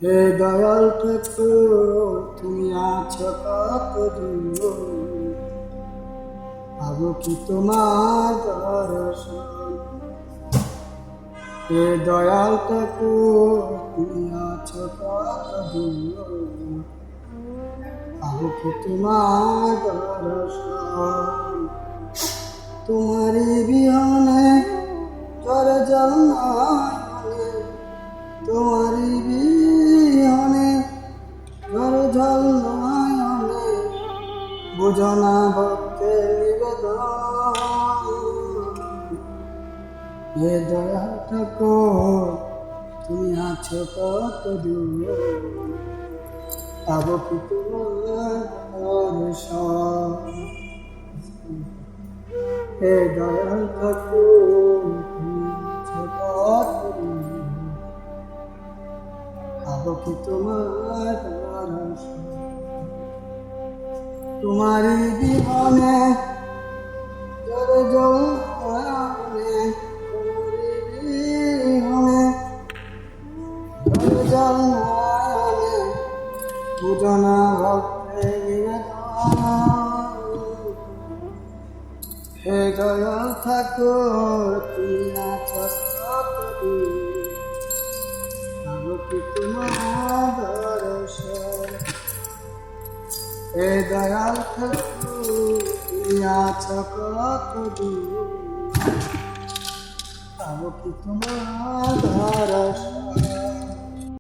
হে দয়াল ঠাকুর, তুমি আছো কত দূর, পাবো কি তোমার দর্শন। হে দয়াল ঠাকুর, তুমি আছো কত দূর, পাবো কি তোমার দর্শন। তোমারই বিহনে চলে জল নয়নে, তোমারই বিহনে ঝড় ঝল নয়নে, বুঝো না ভক্তের নিবেদন। হে দয়াল ঠাকুর, তুমি আছো কত দূর, পাবো কি তোমার দর্শন। হে দয়াল ঠাকুর, তুমি আছো কত দূর, পাবো কি তোমার দর্শন। তোমারই বিহনে জলে জল নয়নে, তোমারই বিহনে জলে জল নয়নে, বুঝো না ভক্তের নিবেদন। হে দয়াল ঠাকুর, তুমি আছো কত দূর, পাবো কি তোমার দর্শন। হে দয়াল ঠাকুর, তুমি আছো কত দূর, পাবো কি তোমার দর্শন।